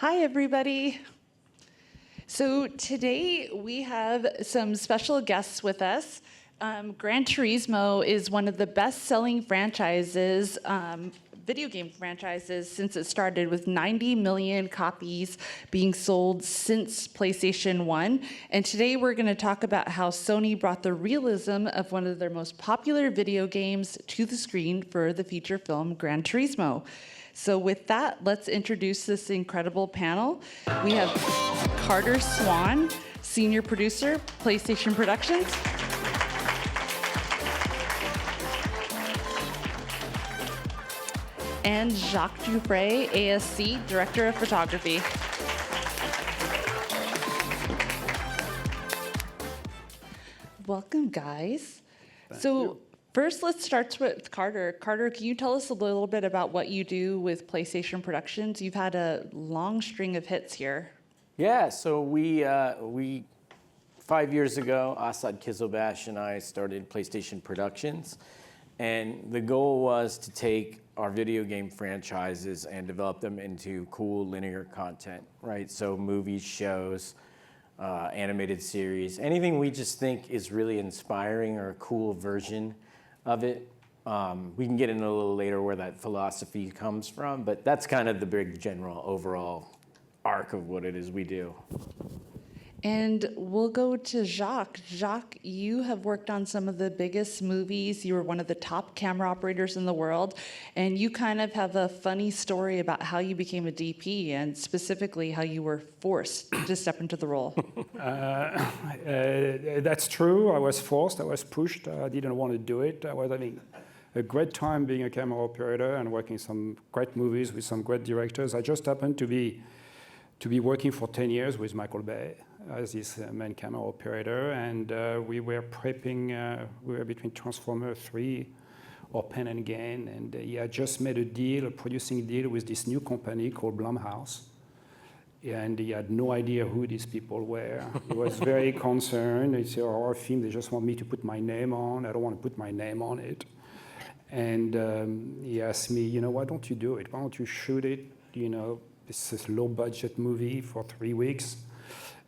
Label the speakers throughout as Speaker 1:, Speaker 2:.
Speaker 1: Hi, everybody. So today we have some special guests with us. Gran Turismo is one of the best-selling franchises, video game franchises, since it started, with 90 million copies being sold since PlayStation 1. And today we're going to talk about how Sony brought the realism of one of their most popular video games to the screen for the feature film Gran Turismo. So with that, let's introduce this incredible panel. We have Carter Swan, Senior Producer, PlayStation Productions. And Jacques Jouffret, ASC, Director of Photography. Welcome, guys.
Speaker 2: Thank you.
Speaker 1: First, let's start with Carter. Carter, can you tell us a little bit about what you do with PlayStation Productions? You've had a long string of hits here.
Speaker 2: Yeah, so we 5 years ago, Asad Kizilbash and I started PlayStation Productions, and the goal was to take our video game franchises and develop them into cool linear content, right? So movies, shows, animated series, anything we just think is really inspiring or a cool version of it. We can get into a little later where that philosophy comes from, but that's kind of the big general overall arc of what it is we do.
Speaker 1: And we'll go to Jacques. Jacques, you have worked on some of the biggest movies. You were one of the top camera operators in the world, and you kind of have a funny story about how you became a DP and specifically how you were forced to step into the role.
Speaker 3: That's true. I was forced. I was pushed. I didn't want to do it. I was having a great time being a camera operator and working some great movies with some great directors. I just happened to be working for 10 years with Michael Bay as his main camera operator, and we were prepping, we were between Transformer 3 or Pen and Gain, and he had just made a deal, a producing deal with this new company called Blumhouse, and he had no idea who these people were. He was very concerned. It's a horror film, they just want me to put my name on. I don't want to put my name on it. And he asked me, why don't you do it? Why don't you shoot it? This is a low-budget movie for 3 weeks.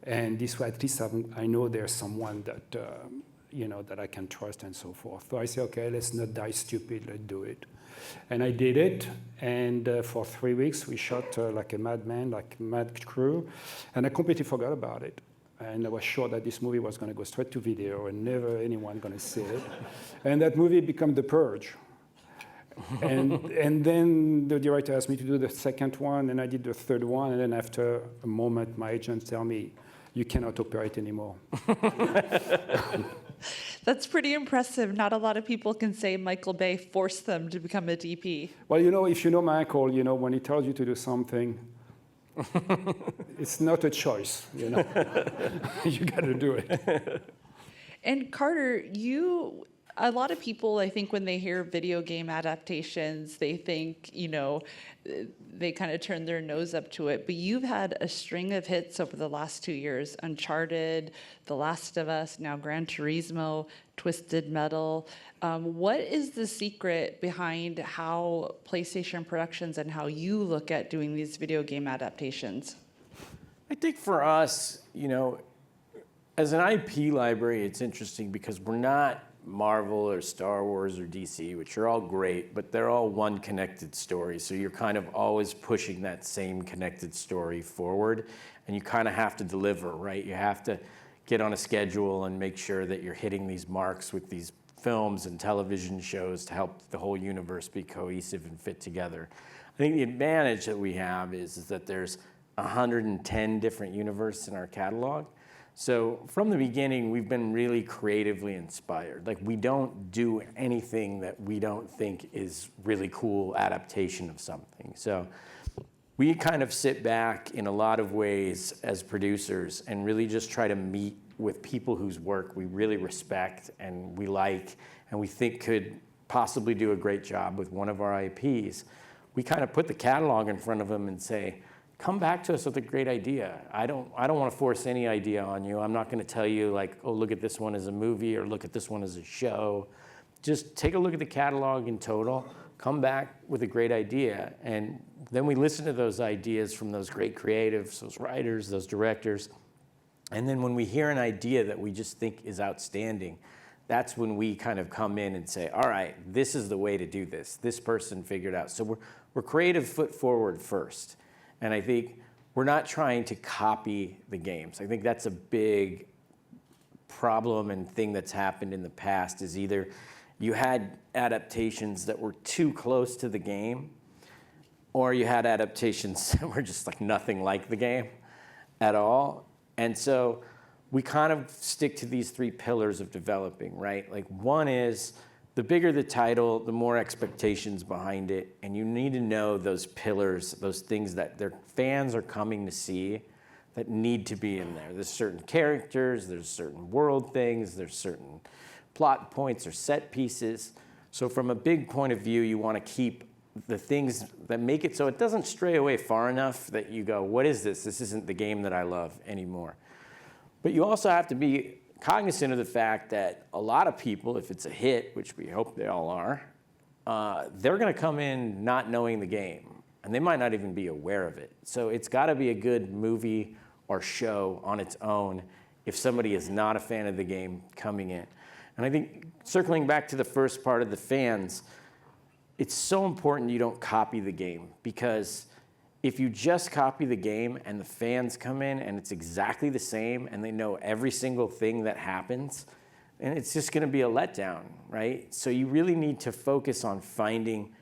Speaker 3: And this way, at least I know there's someone that, that I can trust and so forth. So I said, okay, let's not die stupid, let's do it. And I did it, and for 3 weeks, we shot like a madman, like a mad crew, and I completely forgot about it. And I was sure that this movie was going to go straight to video and never anyone going to see it. And that movie became The Purge. and then the director asked me to do the second one, and I did the third one, and then after a moment, my agent tell me, you cannot operate anymore.
Speaker 1: That's pretty impressive. Not a lot of people can say Michael Bay forced them to become a DP.
Speaker 3: Well, if you know Michael, when he tells you to do something, it's not a choice, You got to do it.
Speaker 1: And Carter, a lot of people, I think, when they hear video game adaptations, they think, they kind of turn their nose up to it. But you've had a string of hits over the last 2 years: Uncharted, The Last of Us, now Gran Turismo, Twisted Metal. What is the secret behind how PlayStation Productions and how you look at doing these video game adaptations?
Speaker 2: I think for us, as an IP library, it's interesting because we're not Marvel or Star Wars or DC, which are all great, but they're all one connected story. So you're kind of always pushing that same connected story forward, and you kind of have to deliver, right? You have to get on a schedule and make sure that you're hitting these marks with these films and television shows to help the whole universe be cohesive and fit together. I think the advantage that we have is that there's 110 different universes in our catalog. So from the beginning, we've been really creatively inspired. Like, we don't do anything that we don't think is really cool adaptation of something. So we kind of sit back in a lot of ways as producers and really just try to meet with people whose work we really respect and we like and we think could possibly do a great job with one of our IPs. We kind of put the catalog in front of them and say, come back to us with a great idea. I don't want to force any idea on you. I'm not going to tell you like, oh, look at this one as a movie or look at this one as a show. Just take a look at the catalog in total, come back with a great idea. And then we listen to those ideas from those great creatives, those writers, those directors. And then when we hear an idea that we just think is outstanding, that's when we kind of come in and say, all right, this is the way to do this. This person figured out. So we're creative foot forward first. And I think we're not trying to copy the games. I think that's a big problem and thing that's happened in the past is either you had adaptations that were too close to the game, or you had adaptations that were just like nothing like the game at all. And so we kind of stick to these three pillars of developing, right? Like one is the bigger the title, the more expectations behind it. And you need to know those pillars, those things that their fans are coming to see that need to be in there. There's certain characters, there's certain world things, there's certain plot points or set pieces. So from a big point of view, you want to keep the things that make it so it doesn't stray away far enough that you go, what is this? This isn't the game that I love anymore. But you also have to be cognizant of the fact that a lot of people, if it's a hit, which we hope they all are, they're going to come in not knowing the game. And they might not even be aware of it. So it's got to be a good movie or show on its own if somebody is not a fan of the game coming in. And I think circling back to the first part of the fans, it's so important you don't copy the game, because if you just copy the game and the fans come in and it's exactly the same and they know every single thing that happens, and it's just going to be a letdown, right? So you really need to focus on finding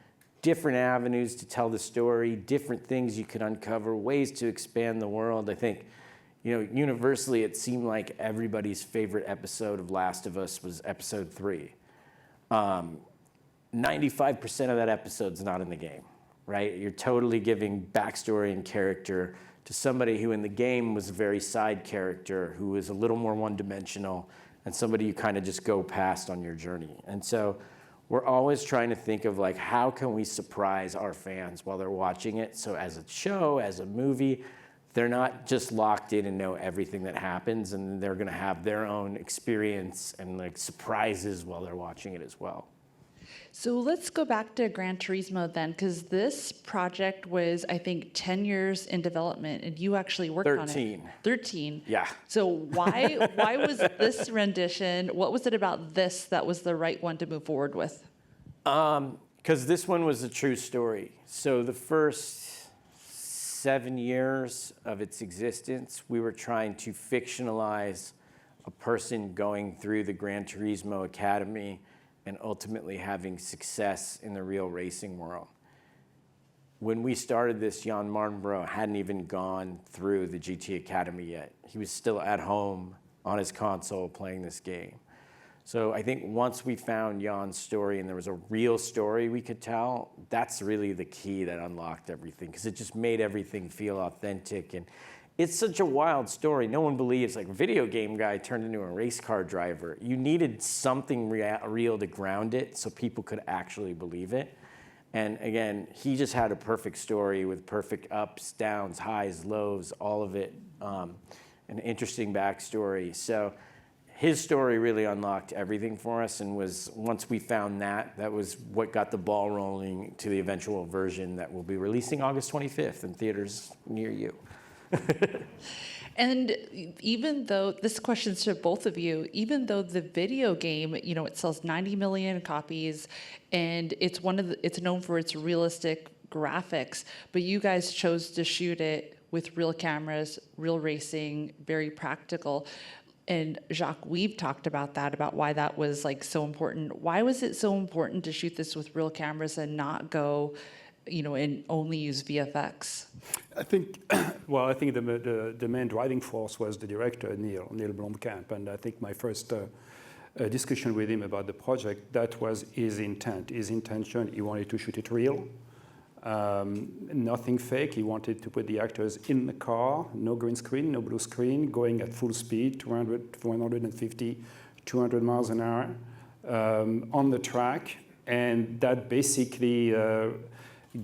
Speaker 2: different avenues to tell the story, different things you could uncover, ways to expand the world. I think, universally, it seemed like everybody's favorite episode of Last of Us was episode 3. 95% of that episode's not in the game, right? You're totally giving backstory and character to somebody who in the game was a very side character, who is a little more one-dimensional, and somebody you kind of just go past on your journey. And so we're always trying to think of like, how can we surprise our fans while they're watching it? So as a show, as a movie, they're not just locked in and know everything that happens, and they're going to have their own experience and like surprises while they're watching it as well.
Speaker 1: So let's go back to Gran Turismo then, because this project was, I think, 10 years in development, and you actually worked on it.
Speaker 2: 13.
Speaker 1: 13.
Speaker 2: Yeah.
Speaker 1: So why was this rendition, what was it about this that was the right one to move forward with?
Speaker 2: Because this one was a true story. So the first 7 years of its existence, we were trying to fictionalize a person going through the Gran Turismo Academy and ultimately having success in the real racing world. When we started this, Jan Mardenborough hadn't even gone through the GT Academy yet. He was still at home on his console playing this game. So I think once we found Jan's story and there was a real story we could tell, that's really the key that unlocked everything, because it just made everything feel authentic. And it's such a wild story. No one believes, like, a video game guy turned into a race car driver. You needed something real to ground it so people could actually believe it. And again, he just had a perfect story with perfect ups, downs, highs, lows, all of it, an interesting backstory. So his story really unlocked everything for us, and was, once we found that was what got the ball rolling to the eventual version that we'll be releasing August 25th in theaters near you.
Speaker 1: And even though, this question's to both of you, even though the video game, it sells 90 million copies, and it's known for its realistic graphics, but you guys chose to shoot it with real cameras, real racing, very practical. And Jacques, we've talked about that, about why that was like so important. Why was it so important to shoot this with real cameras and not go, and only use VFX?
Speaker 3: I think the main driving force was the director, Neil Blomkamp. And I think my first discussion with him about the project, that was his intent. His intention, he wanted to shoot it real. Nothing fake. He wanted to put the actors in the car, no green screen, no blue screen, going at full speed, 200, 150, 200 miles an hour on the track. And that basically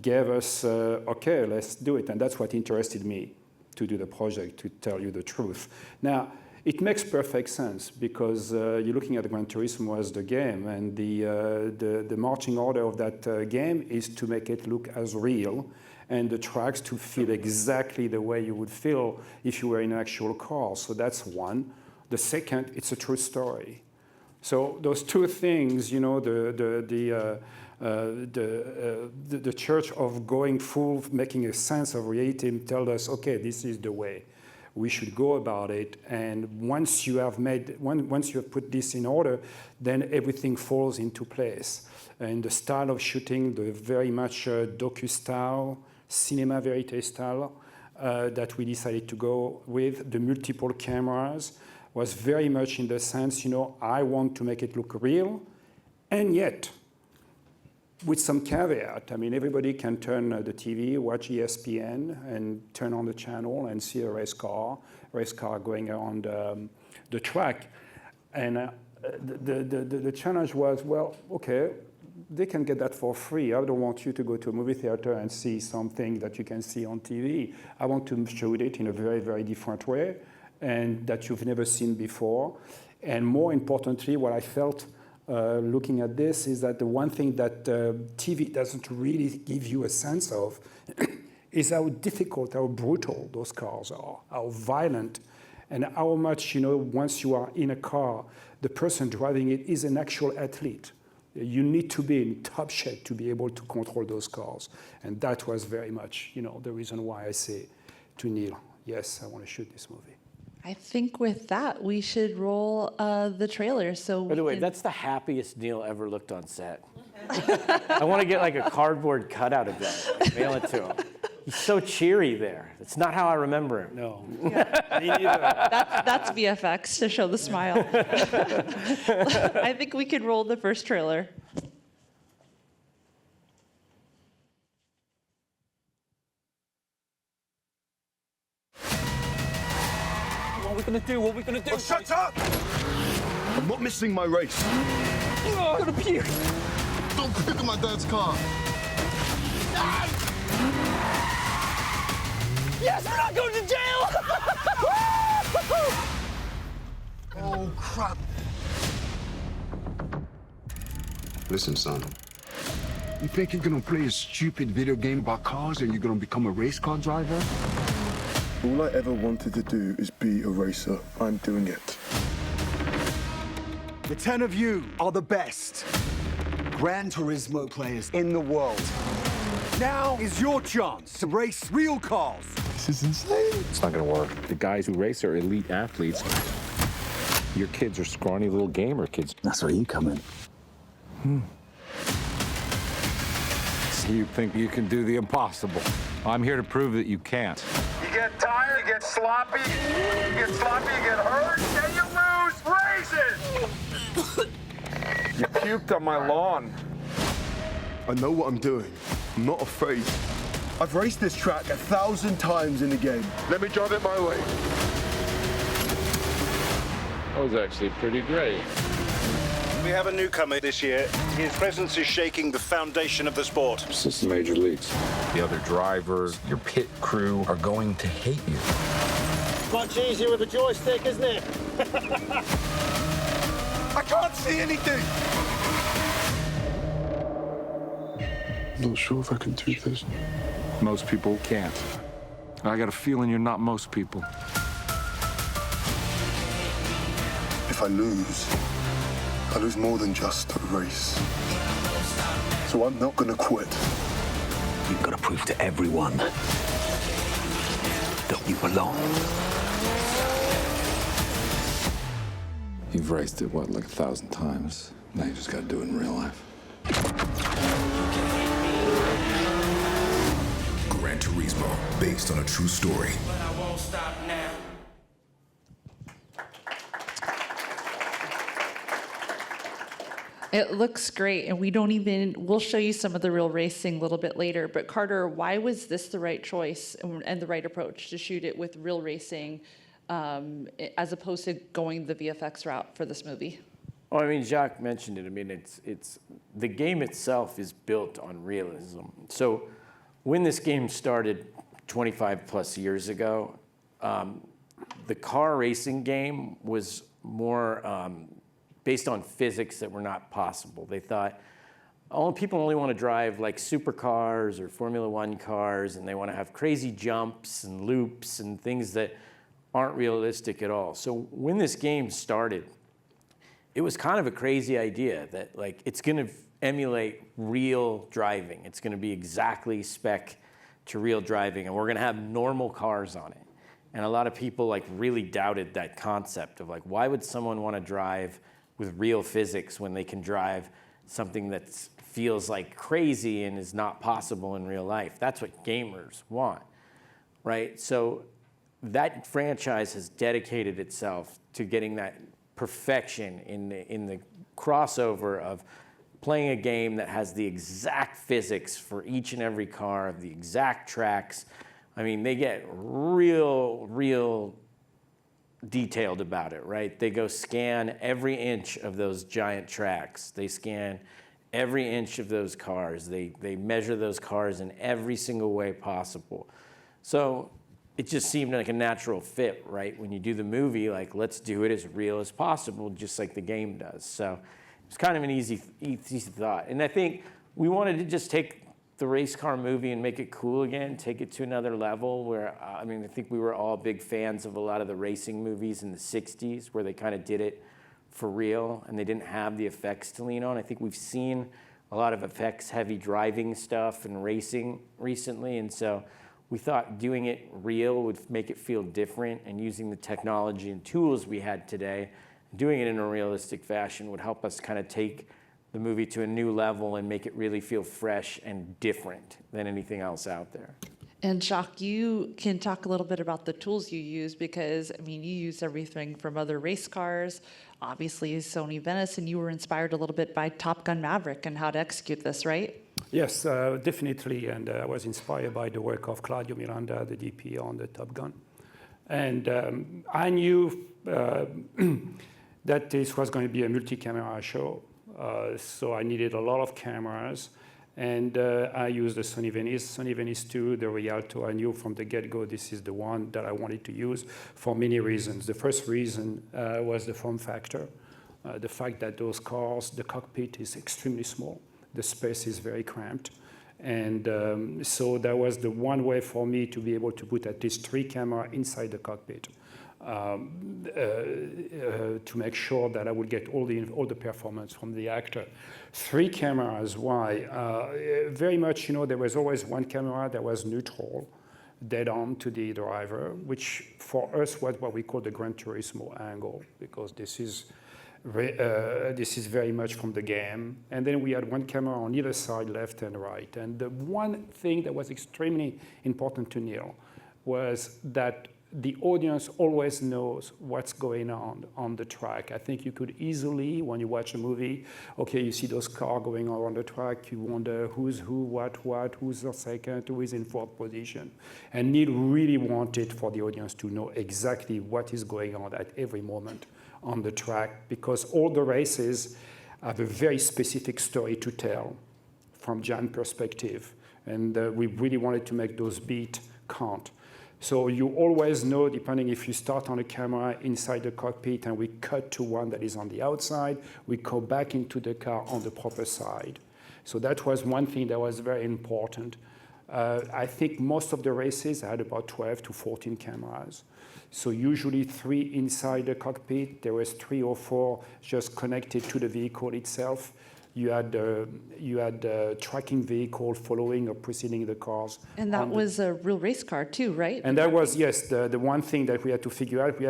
Speaker 3: gave us, okay, let's do it. And that's what interested me to do the project, to tell you the truth. Now, It makes perfect sense because you're looking at Gran Turismo as the game, and the marching order of that game is to make it look as real, and the tracks to feel exactly the way you would feel if you were in an actual car. So that's one. The second, it's a true story. So those two things, you know, the church of going full, making a sense of reality, tell us, okay, this is the way we should go about it. And once you have put this in order, then everything falls into place. And the style of shooting, the very much docu style, cinema verite style that we decided to go with, the multiple cameras, was very much in the sense, you know, I want to make it look real, and yet, with some caveat. I mean, everybody can turn the TV, watch ESPN, and turn on the channel and see a race car going around the track. And the challenge was, well, okay, they can get that for free. I don't want you to go to a movie theater and see something that you can see on TV. I want to show it in a very, very different way, and that you've never seen before. And more importantly, what I felt looking at this is that the one thing that TV doesn't really give you a sense of is how difficult, how brutal those cars are, how violent, and how much, you know, once you are in a car, the person driving it is an actual athlete. You need to be in top shape to be able to control those cars. And that was very much, you know, the reason why I say to Neil, yes, I want to shoot this movie.
Speaker 1: I think with that, we should roll the trailer. So
Speaker 2: By the way, that's the happiest Neil ever looked on set. I want to get like a cardboard cutout of that, mail it to him. He's so cheery there. That's not how I remember him.
Speaker 3: No.
Speaker 1: Yeah.
Speaker 3: Me neither.
Speaker 1: That's VFX to show the smile. I think we could roll the first trailer.
Speaker 4: What are we gonna do? What are we gonna do?
Speaker 5: Oh, shut up! I'm not missing my race.
Speaker 4: Oh, I'm gonna puke.
Speaker 5: Don't puke in my dad's car.
Speaker 4: Yes, we're not going to jail!
Speaker 5: Oh, crap.
Speaker 6: Listen, son. You think you're gonna play a stupid video game about cars and you're gonna become a race car driver?
Speaker 5: All I ever wanted to do is be a racer. I'm doing it.
Speaker 7: The 10 of you are the best Gran Turismo players in the world. Now is your chance to race real cars.
Speaker 5: This is insane.
Speaker 8: It's not gonna work. The guys who race are elite athletes. Your kids are scrawny little gamer kids.
Speaker 7: That's where you come in.
Speaker 9: You think you can do the impossible. I'm here to prove that you can't.
Speaker 10: You get tired, you get sloppy, you get hurt, and you lose races!
Speaker 9: You puked on my lawn.
Speaker 5: I know what I'm doing. I'm not afraid. I've raced this track 1,000 times in the game. Let me drive it my way.
Speaker 8: That was actually pretty great.
Speaker 11: We have a newcomer this year. His presence is shaking the foundation of the sport.
Speaker 8: This is the major leagues.
Speaker 9: The other drivers, your pit crew are going to hate you.
Speaker 10: Much easier with a joystick, isn't it?
Speaker 5: I can't see anything! I'm not sure if I can do this.
Speaker 9: Most people can't. I got a feeling you're not most people.
Speaker 5: If I lose more than just a race. So I'm not gonna quit.
Speaker 7: You've got to prove to everyone that you belong.
Speaker 8: You've raced it, what, like 1,000 times? Now you just gotta do it in real life.
Speaker 12: Gran Turismo, based on a true story.
Speaker 10: But I won't stop now.
Speaker 1: It looks great, and we'll show you some of the real racing a little bit later. But Carter, why was this the right choice and the right approach to shoot it with real racing as opposed to going the VFX route for this movie?
Speaker 2: Oh, I mean, Jacques mentioned it. I mean, it's the game itself is built on realism. So when this game started 25 plus years ago, the car racing game was more based on physics that were not possible. They thought, people only want to drive like supercars or Formula One cars, and they want to have crazy jumps and loops and things that aren't realistic at all. So when this game started, it was kind of a crazy idea that like it's going to emulate real driving. It's going to be exactly spec to real driving, and we're going to have normal cars on it. And a lot of people like really doubted that concept of like, why would someone want to drive with real physics when they can drive something that feels like crazy and is not possible in real life? That's what gamers want, right? So that franchise has dedicated itself to getting that perfection in the crossover of playing a game that has the exact physics for each and every car, the exact tracks. I mean, they get real detailed about it, right? They go scan every inch of those giant tracks. They scan every inch of those cars. They measure those cars in every single way possible. So it just seemed like a natural fit, right? When you do the movie, like, let's do it as real as possible, just like the game does. So it's kind of an easy thought. And I think we wanted to just take the race car movie and make it cool again, take it to another level where, I mean, I think we were all big fans of a lot of the racing movies in the 60s where they kind of did it for real and they didn't have the effects to lean on. I think we've seen a lot of effects-heavy driving stuff and racing recently, and so we thought doing it real would make it feel different, and using the technology and tools we had today, doing it in a realistic fashion would help us kind of take the movie to a new level and make it really feel fresh and different than anything else out there.
Speaker 1: And Jacques, you can talk a little bit about the tools you use, because, I mean, you use everything from other race cars, obviously Sony Venice, and you were inspired a little bit by Top Gun Maverick and how to execute this, right?
Speaker 3: Yes, definitely, and I was inspired by the work of Claudio Miranda, the DP on the Top Gun. And I knew that this was going to be a multi-camera show, so I needed a lot of cameras, and I used the Sony Venice 2, the Rialto. I knew from the get-go this is the one that I wanted to use for many reasons. The first reason was the form factor, the fact that those cars, the cockpit is extremely small. The space is very cramped. And so that was the one way for me to be able to put at least 3 cameras inside the cockpit to make sure that I would get all the performance from the actor. 3 cameras, why? Very much, you know, there was always one camera that was neutral, dead on to the driver, which for us was what we call the Gran Turismo angle, because this is very much from the game. And then we had one camera on either side, left and right. And the one thing that was extremely important to Neil was that the audience always knows what's going on the track. I think you could easily, when you watch a movie, okay, you see those cars going around the track, you wonder who's who, what, who's the second, who is in 4th position. And Neil really wanted for the audience to know exactly what is going on at every moment on the track, because all the races have a very specific story to tell from Jan's perspective. And we really wanted to make those beats count. So you always know, depending if you start on a camera inside the cockpit and we cut to one that is on the outside, we go back into the car on the proper side. So that was one thing that was very important. I think most of the races had about 12 to 14 cameras. So usually 3 inside the cockpit. There was 3 or 4 just connected to the vehicle itself. You had a tracking vehicle following or preceding the cars.
Speaker 1: And that was a real race car too, right?
Speaker 3: And that was, yes, the one thing that we had to figure out.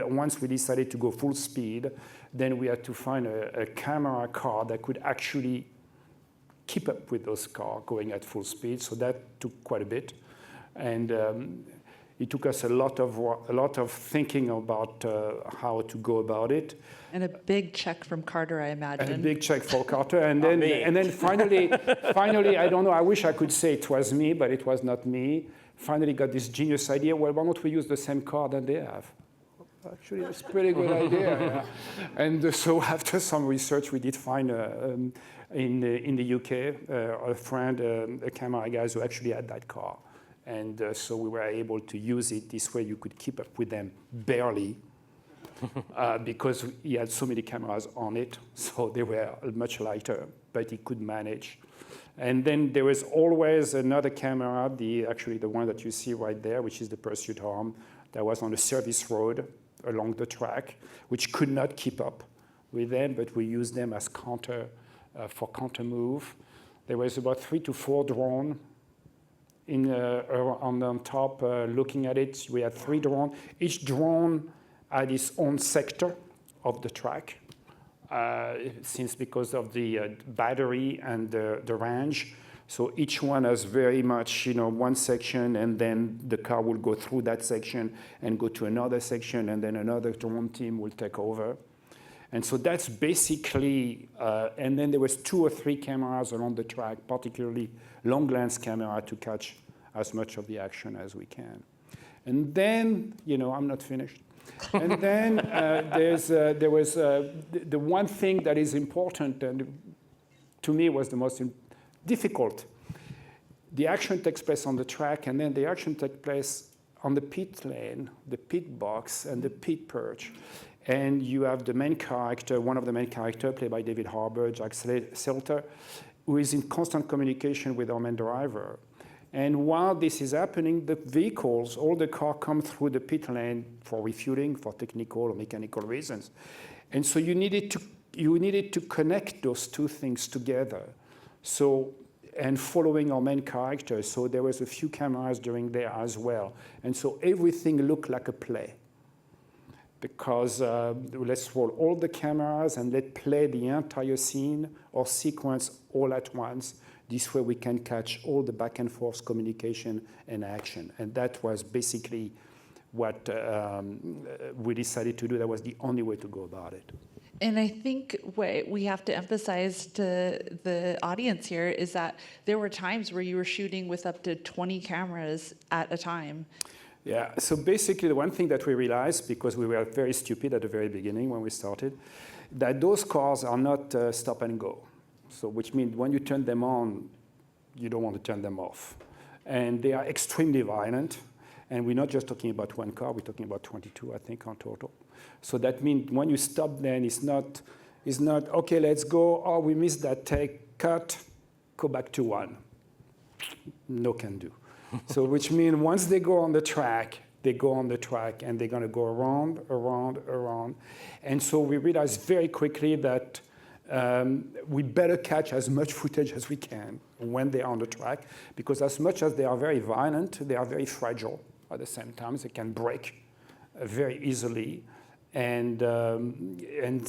Speaker 3: Once we decided to go full speed, then we had to find a camera car that could actually keep up with those cars going at full speed. So that took quite a bit. And it took us a lot of thinking about how to go about it.
Speaker 1: And a big check from Carter, I imagine.
Speaker 3: And a big check for Carter, and then finally, I don't know. I wish I could say it was me, but it was not me. Finally, got this genius idea. Well, why don't we use the same car that they have? Actually, that's a pretty good idea. Yeah. And so after some research, we did find in the UK a friend, a camera guy who actually had that car. And so we were able to use it. This way you could keep up with them barely because he had so many cameras on it. So they were much lighter, but he could manage. And then there was always another camera, actually the one that you see right there, which is the pursuit arm, that was on a service road along the track, which could not keep up with them, but we used them as counter for counter move. There was about 3 to 4 drones on top looking at it. We had 3 drones. Each drone had its own sector of the track, since because of the battery and the range. So each one has very much, one section, and then the car will go through that section and go to another section, and then another drone team will take over. And so that's basically, and then there was 2 or 3 cameras along the track, particularly long lens camera to catch as much of the action as we can. And then, I'm not finished. And then there was the one thing that is important, and to me was the most difficult. The action takes place on the track, and then the action takes place on the pit lane, the pit box, and the pit perch. And you have the main character, one of the main characters, played by David Harbour, Jacques, who is in constant communication with our main driver. And while this is happening, the vehicles, all the cars come through the pit lane for refueling, for technical or mechanical reasons. And so you needed to connect those 2 things together. So, and following our main character, so there was a few cameras during there as well. And so everything looked like a play. Because let's roll all the cameras and let's play the entire scene or sequence all at once. This way we can catch all the back and forth communication and action. And that was basically what we decided to do. That was the only way to go about it.
Speaker 1: And I think what we have to emphasize to the audience here is that there were times where you were shooting with up to 20 cameras at a time.
Speaker 3: Yeah, so basically the one thing that we realized, because we were very stupid at the very beginning when we started, that those cars are not stop and go. So which means when you turn them on, you don't want to turn them off. And they are extremely violent. And we're not just talking about one car, we're talking about 22, I think, on total. So that means when you stop then, it's not okay, let's go, oh, we missed that take, cut, go back to 1. No can do. So which means once they go on the track, they go on the track and they're going to go around, around, around. And so we realized very quickly that we better catch as much footage as we can when they're on the track, because as much as they are very violent, they are very fragile at the same time. They can break very easily. And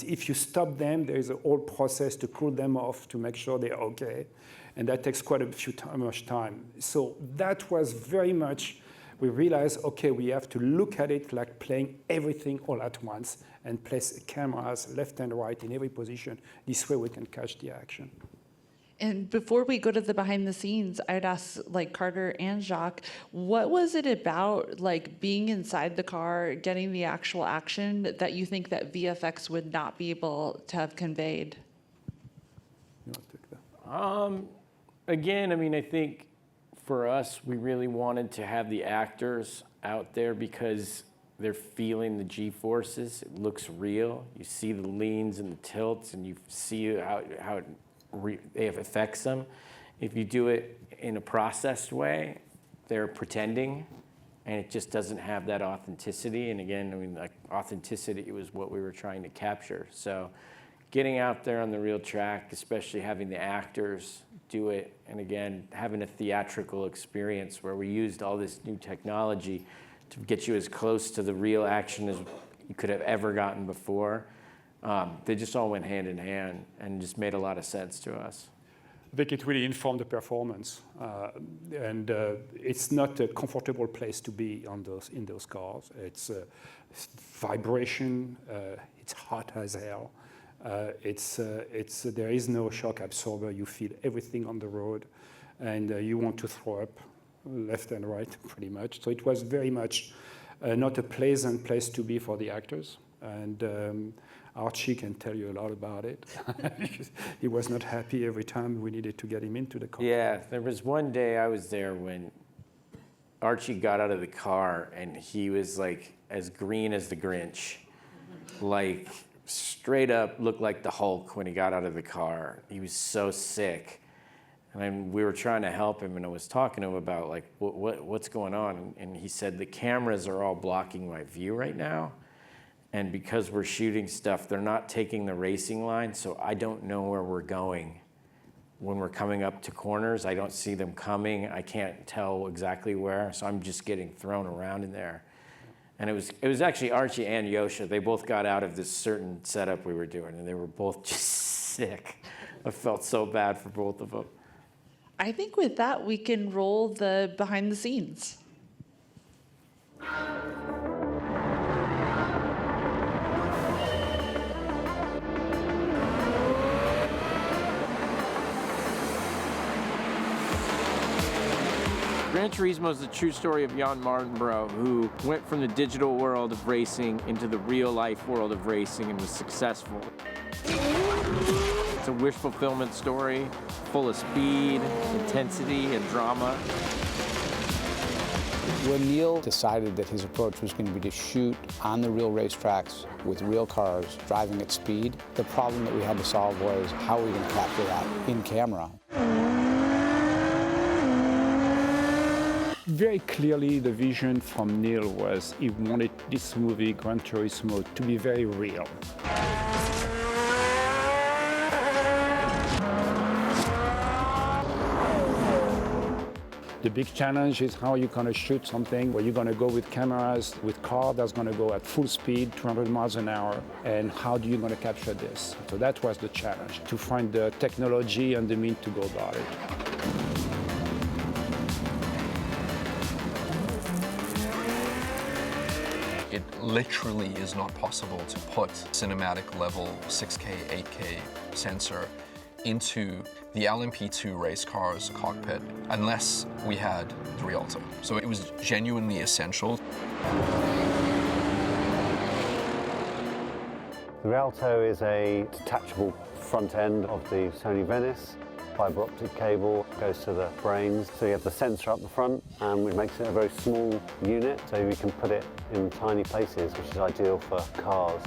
Speaker 3: if you stop them, there is a whole process to cool them off to make sure they're okay. And that takes quite much time. So that was very much, we realized, okay, we have to look at it like playing everything all at once and place cameras left and right in every position. This way we can catch the action.
Speaker 1: And before we go to the behind the scenes, I'd ask Carter and Jacques, what was it about being inside the car, getting the actual action that you think that VFX would not be able to have conveyed?
Speaker 3: You want to take that?
Speaker 2: Again, I think for us, we really wanted to have the actors out there because they're feeling the G-forces. It looks real. You see the leans and the tilts, and you see how it affects them. If you do it in a processed way, they're pretending, and it just doesn't have that authenticity. And again, authenticity was what we were trying to capture. So getting out there on the real track, especially having the actors do it, and again, having a theatrical experience where we used all this new technology to get you as close to the real action as you could have ever gotten before. They just all went hand in hand and just made a lot of sense to us.
Speaker 3: I think it really informed the performance, and it's not a comfortable place to be in those cars. It's vibration. It's hot as hell. There is no shock absorber. You feel everything on the road, and you want to throw up left and right, pretty much. So it was very much not a pleasant place to be for the actors. And Archie can tell you a lot about it. He was not happy every time we needed to get him into the car.
Speaker 2: Yeah, there was one day I was there when Archie got out of the car and he was like as green as the Grinch, like straight up looked like the Hulk when he got out of the car. He was so sick. And we were trying to help him, and I was talking to him about like what's going on, and he said the cameras are all blocking my view right now, and because we're shooting stuff, they're not taking the racing line, so I don't know where we're going. When we're coming up to corners, I don't see them coming. I can't tell exactly where, so I'm just getting thrown around in there. And it was actually Archie and Yosha. They both got out of this certain setup we were doing, and they were both just sick. I felt so bad for both of them.
Speaker 1: I think with that, we can roll the behind the scenes.
Speaker 2: Gran Turismo is the true story of Jan Mardenborough, who went from the digital world of racing into the real-life world of racing and was successful. It's a wish fulfillment story, full of speed, intensity, and drama.
Speaker 13: When Neil decided that his approach was going to be to shoot on the real racetracks with real cars driving at speed, the problem that we had to solve was how are we going to capture that in camera?
Speaker 3: Very clearly, the vision from Neil was he wanted this movie, Gran Turismo, to be very real. The big challenge is how you're going to shoot something where you're going to go with cameras, with cars that's going to go at full speed, 200 miles an hour, and how do you going to capture this? So that was the challenge, to find the technology and the means to go about it.
Speaker 14: It literally is not possible to put cinematic level 6K, 8K sensor into the LMP2 race car's cockpit unless we had the Rialto. So it was genuinely essential.
Speaker 15: The Rialto is a detachable front end of the Sony Venice. Fiber optic cable goes to the brains, so you have the sensor up the front, and it makes it a very small unit, so we can put it in tiny places, which is ideal for cars.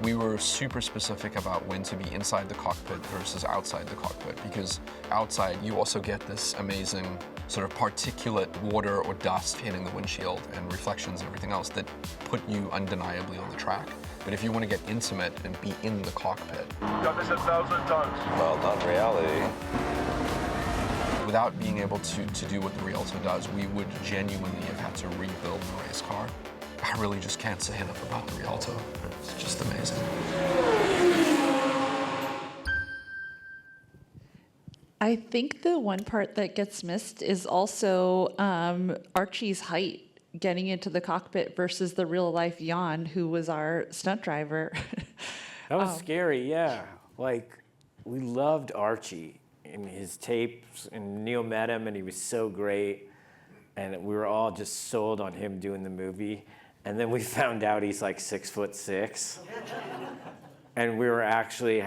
Speaker 14: We were super specific about when to be inside the cockpit versus outside the cockpit, because outside you also get this amazing sort of particulate water or dust hitting the windshield and reflections and everything else that put you undeniably on the track. But if you want to get intimate and be in the cockpit,
Speaker 10: Done this 1,000 times.
Speaker 14: well, not reality. Without being able to do what the Rialto does, we would genuinely have had to rebuild the race car. I really just can't say enough about the Rialto. It's just amazing.
Speaker 1: I think the one part that gets missed is also Archie's height getting into the cockpit versus the real life Jan, who was our stunt driver.
Speaker 2: That was scary, yeah. Like, we loved Archie in his tapes, and Neil met him, and he was so great. And we were all just sold on him doing the movie. And then we found out he's like 6'6". And we were actually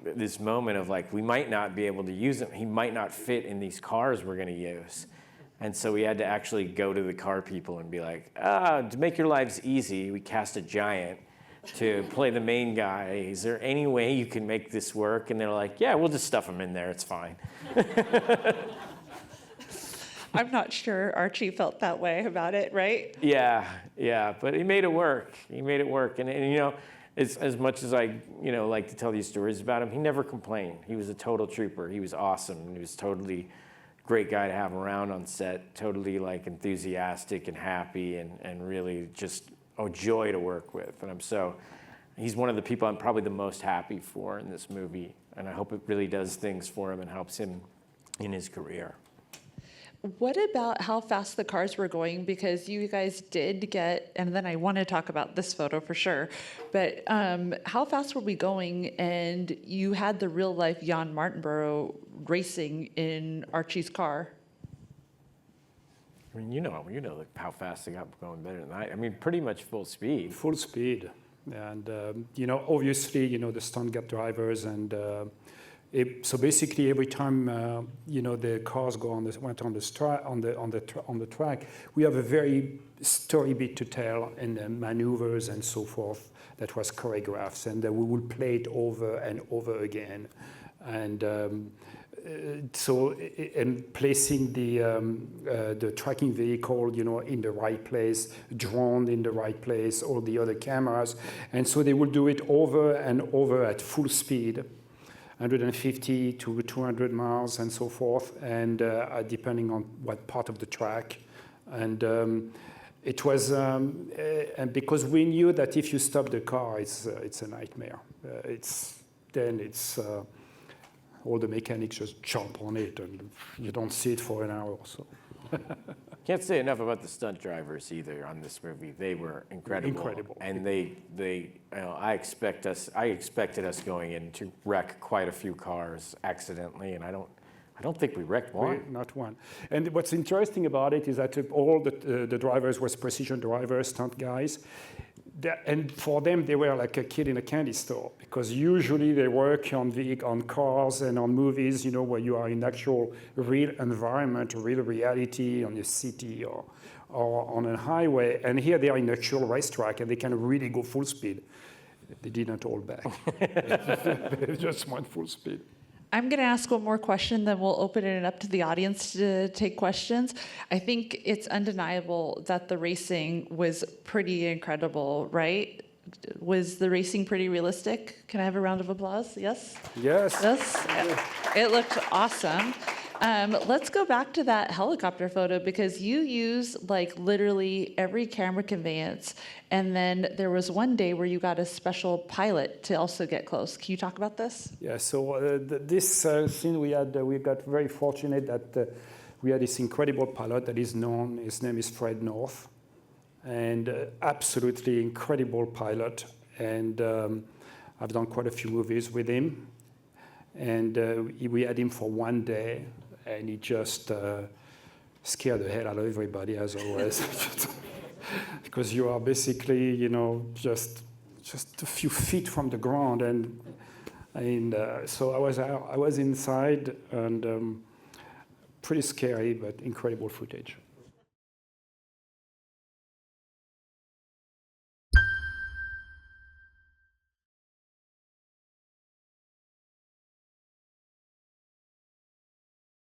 Speaker 2: this moment of like, we might not be able to use him. He might not fit in these cars we're gonna use. And so we had to actually go to the car people and be like, to make your lives easy, we cast a giant to play the main guy. Is there any way you can make this work? And they're like, yeah, we'll just stuff him in there, it's fine.
Speaker 1: I'm not sure Archie felt that way about it, right?
Speaker 2: Yeah, but he made it work. He made it work. And you know, as much as I like to tell these stories about him, he never complained. He was a total trooper. He was awesome. He was totally great guy to have around on set, totally like enthusiastic and happy and really just a joy to work with. And he's one of the people I'm probably the most happy for in this movie. And I hope it really does things for him and helps him in his career.
Speaker 1: What about how fast the cars were going? Because you guys did get, and then I want to talk about this photo for sure, but how fast were we going? And you had the real life Jan Mardenborough racing in Archie's car.
Speaker 2: I mean, you know how fast they got going better than I mean, pretty much full speed.
Speaker 3: Full speed. And, obviously, the stunt gap drivers and So basically, every time the cars went on the track, we have a very story bit to tell and maneuvers and so forth that was choreographed, and we will play it over and over again, and placing the tracking vehicle, in the right place, drone in the right place, all the other cameras, and so they will do it over and over at full speed. 150 to 200 miles and so forth, and depending on what part of the track. And it was, and because we knew that if you stop the car, it's a nightmare. All the mechanics just jump on it, and you don't see it for an hour or so.
Speaker 2: Can't say enough about the stunt drivers either on this movie. They were incredible. And I expected us going in to wreck quite a few cars accidentally, and I don't think we wrecked one.
Speaker 3: Not one. And what's interesting about it is that all the drivers was precision drivers, stunt guys. And for them, they were like a kid in a candy store, because usually they work on cars and on movies, where you are in actual real environment, real reality on a city or on a highway. And here they are in actual racetrack, and they can really go full speed. They didn't hold back. They just went full speed.
Speaker 1: I'm going to ask one more question, then we'll open it up to the audience to take questions. I think it's undeniable that the racing was pretty incredible, right? Was the racing pretty realistic? Can I have a round of applause? Yes?
Speaker 3: Yes.
Speaker 1: Yes? It looked awesome. Let's go back to that helicopter photo, because you use literally every camera conveyance, and then there was one day where you got a special pilot to also get close. Can you talk about this?
Speaker 3: Yeah, so this scene we got very fortunate that we had this incredible pilot that is known. His name is Fred North, and absolutely incredible pilot. And I've done quite a few movies with him, and we had him for one day. And he just scared the hell out of everybody, as always, because you are basically, just a few feet from the ground, and so I was inside, and pretty scary, but incredible footage.